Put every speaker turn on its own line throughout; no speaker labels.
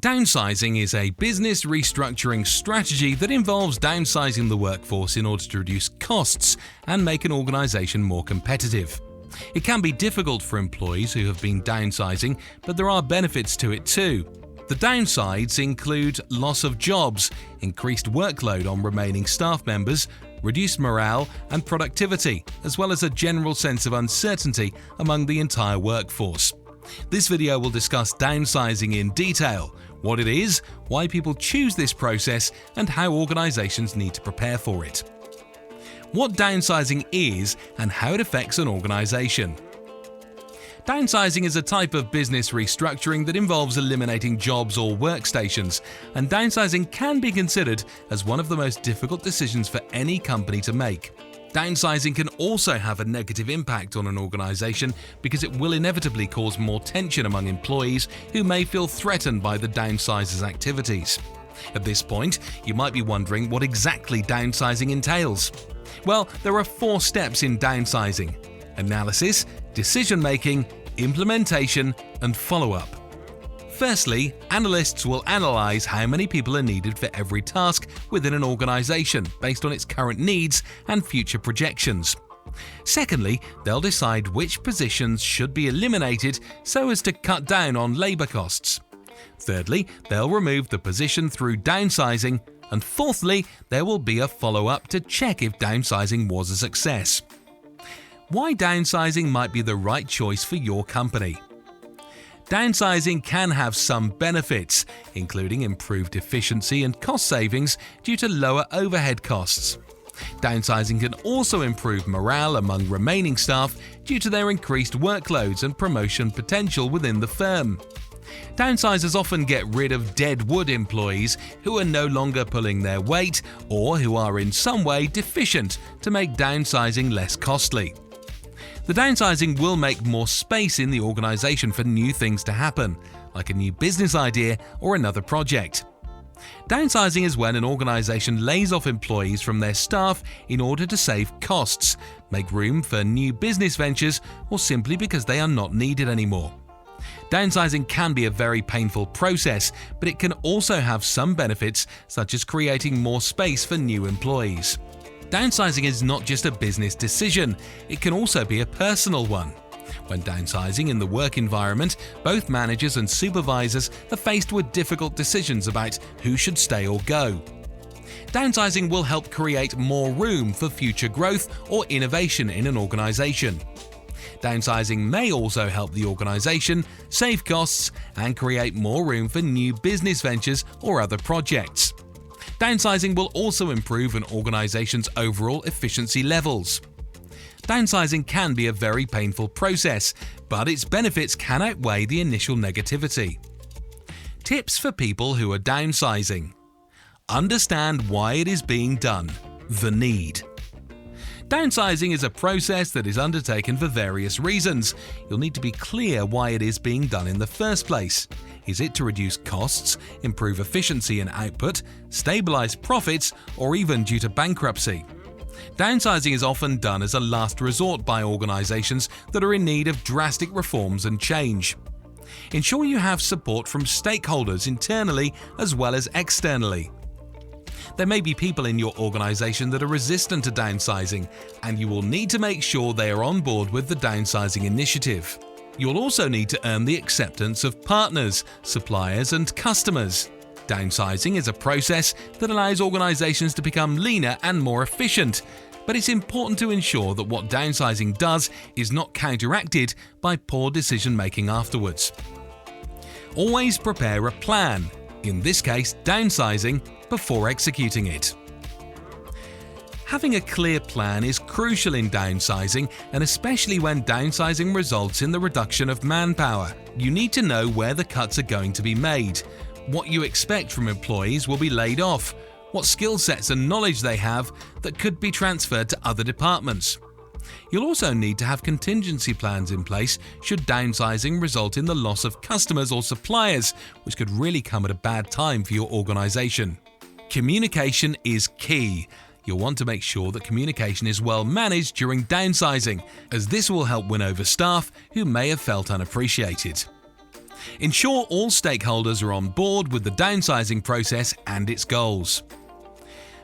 Downsizing is a business restructuring strategy that involves downsizing the workforce in order to reduce costs and make an organization more competitive. It can be difficult for employees who have been downsizing, but there are benefits to it too. The downsides include loss of jobs, increased workload on remaining staff members, reduced morale and productivity, as well as a general sense of uncertainty among the entire workforce. This video will discuss downsizing in detail, what it is, why people choose this process, and how organizations need to prepare for it. What downsizing is and how it affects an organization. Downsizing is a type of business restructuring that involves eliminating jobs or workstations, and downsizing can be considered as one of the most difficult decisions for any company to make. Downsizing can also have a negative impact on an organization because it will inevitably cause more tension among employees who may feel threatened by the downsizer's activities. At this point, you might be wondering what exactly downsizing entails. Well, there are 4 steps in downsizing: analysis, decision-making, implementation, and follow-up. Firstly, analysts will analyze how many people are needed for every task within an organization based on its current needs and future projections. Secondly, they'll decide which positions should be eliminated so as to cut down on labor costs. Thirdly, they'll remove the position through downsizing. And fourthly, there will be a follow-up to check if downsizing was a success. Why downsizing might be the right choice for your company. Downsizing can have some benefits, including improved efficiency and cost savings due to lower overhead costs. Downsizing can also improve morale among remaining staff due to their increased workloads and promotion potential within the firm. Downsizers often get rid of dead wood employees who are no longer pulling their weight or who are in some way deficient to make downsizing less costly. The downsizing will make more space in the organization for new things to happen, like a new business idea or another project. Downsizing is when an organization lays off employees from their staff in order to save costs, make room for new business ventures, or simply because they are not needed anymore. Downsizing can be a very painful process, but it can also have some benefits, such as creating more space for new employees. Downsizing is not just a business decision, it can also be a personal one. When downsizing in the work environment, both managers and supervisors are faced with difficult decisions about who should stay or go. Downsizing will help create more room for future growth or innovation in an organization. Downsizing may also help the organization save costs and create more room for new business ventures or other projects. Downsizing will also improve an organization's overall efficiency levels. Downsizing can be a very painful process, but its benefits can outweigh the initial negativity. Tips for people who are downsizing. Understand why it is being done. The need. Downsizing is a process that is undertaken for various reasons. You'll need to be clear why it is being done in the first place. Is it to reduce costs, improve efficiency and output, stabilize profits, or even due to bankruptcy? Downsizing is often done as a last resort by organizations that are in need of drastic reforms and change. Ensure you have support from stakeholders internally as well as externally. There may be people in your organization that are resistant to downsizing, and you will need to make sure they are on board with the downsizing initiative. You'll also need to earn the acceptance of partners, suppliers, and customers. Downsizing is a process that allows organizations to become leaner and more efficient, but it's important to ensure that what downsizing does is not counteracted by poor decision-making afterwards. Always prepare a plan, in this case downsizing, before executing it. Having a clear plan is crucial in downsizing, and especially when downsizing results in the reduction of manpower. You need to know where the cuts are going to be made, what you expect from employees will be laid off, what skill sets and knowledge they have that could be transferred to other departments. You'll also need to have contingency plans in place should downsizing result in the loss of customers or suppliers, which could really come at a bad time for your organization. Communication is key. You'll want to make sure that communication is well managed during downsizing, as this will help win over staff who may have felt unappreciated. Ensure all stakeholders are on board with the downsizing process and its goals.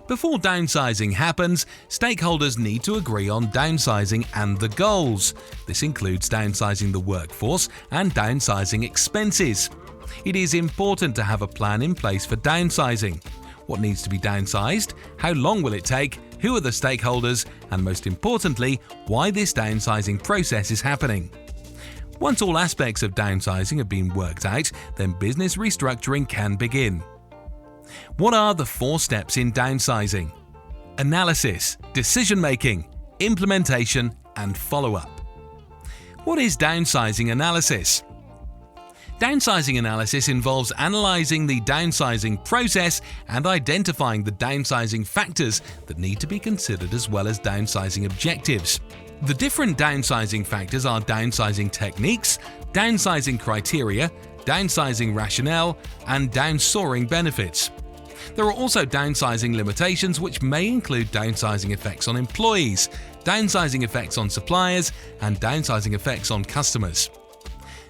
Before downsizing happens, stakeholders need to agree on downsizing and the goals. This includes downsizing the workforce and downsizing expenses. It is important to have a plan in place for downsizing. What needs to be downsized, how long will it take, who are the stakeholders, and most importantly, why this downsizing process is happening. Once all aspects of downsizing have been worked out, then business restructuring can begin. What are the 4 steps in downsizing? Analysis, decision-making, implementation, and follow-up. What is downsizing analysis? Downsizing analysis involves analyzing the downsizing process and identifying the downsizing factors that need to be considered as well as downsizing objectives. The different downsizing factors are downsizing techniques, downsizing criteria, downsizing rationale, and downsoaring benefits. There are also downsizing limitations, which may include downsizing effects on employees, downsizing effects on suppliers, and downsizing effects on customers.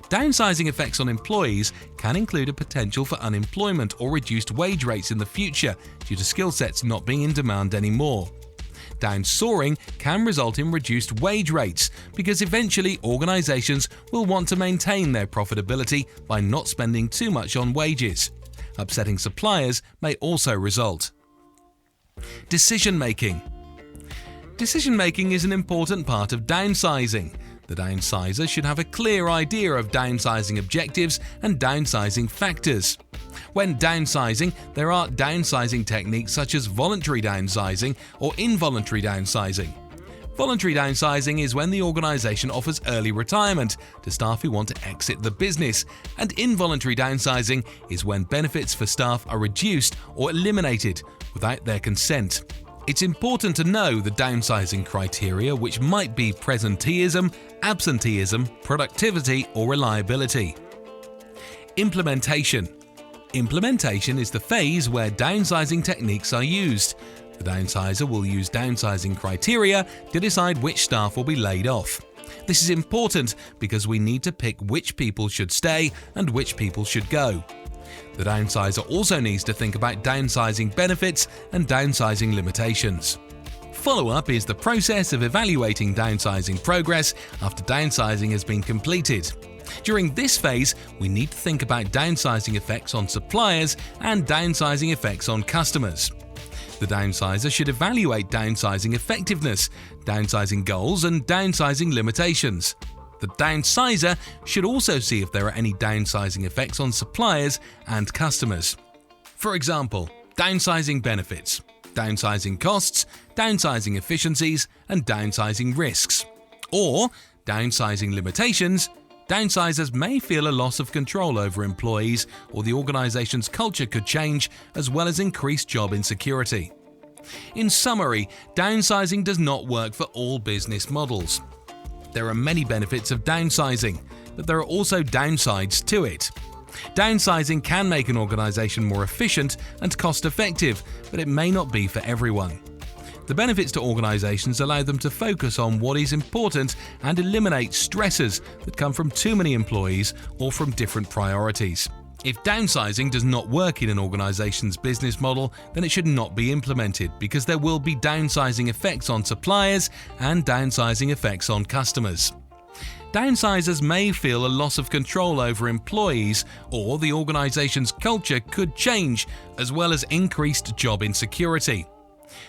Downsizing effects on employees can include a potential for unemployment or reduced wage rates in the future due to skill sets not being in demand anymore. Downsoaring can result in reduced wage rates because eventually organizations will want to maintain their profitability by not spending too much on wages. Upsetting suppliers may also result. Decision-making. Decision-making is an important part of downsizing. The downsizer should have a clear idea of downsizing objectives and downsizing factors. When downsizing, there are downsizing techniques such as voluntary downsizing or involuntary downsizing. Voluntary downsizing is when the organization offers early retirement to staff who want to exit the business, and involuntary downsizing is when benefits for staff are reduced or eliminated without their consent. It's important to know the downsizing criteria, which might be presenteeism, absenteeism, productivity, or reliability. Implementation. Implementation is the phase where downsizing techniques are used. The downsizer will use downsizing criteria to decide which staff will be laid off. This is important because we need to pick which people should stay and which people should go. The downsizer also needs to think about downsizing benefits and downsizing limitations. Follow-up is the process of evaluating downsizing progress after downsizing has been completed. During this phase, we need to think about downsizing effects on suppliers and downsizing effects on customers. The downsizer should evaluate downsizing effectiveness, downsizing goals, and downsizing limitations. The downsizer should also see if there are any downsizing effects on suppliers and customers. For example, downsizing benefits, downsizing costs, downsizing efficiencies, and downsizing risks. Or downsizing limitations. Downsizers may feel a loss of control over employees, or the organization's culture could change, as well as increased job insecurity. In summary, downsizing does not work for all business models. There are many benefits of downsizing, but there are also downsides to it. Downsizing can make an organization more efficient and cost-effective, but it may not be for everyone. The benefits to organizations allow them to focus on what is important and eliminate stressors that come from too many employees or from different priorities. If downsizing does not work in an organization's business model, then it should not be implemented because there will be downsizing effects on suppliers and downsizing effects on customers. Downsizers may feel a loss of control over employees, or the organization's culture could change, as well as increased job insecurity.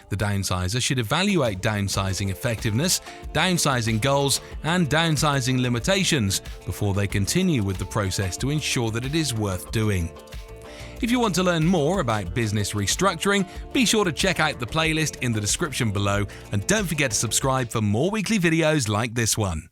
The downsizer should evaluate downsizing effectiveness, downsizing goals, and downsizing limitations before they continue with the process to ensure that it is worth doing. If you want to learn more about business restructuring, be sure to check out the playlist in the description below, and don't forget to subscribe for more weekly videos like this one.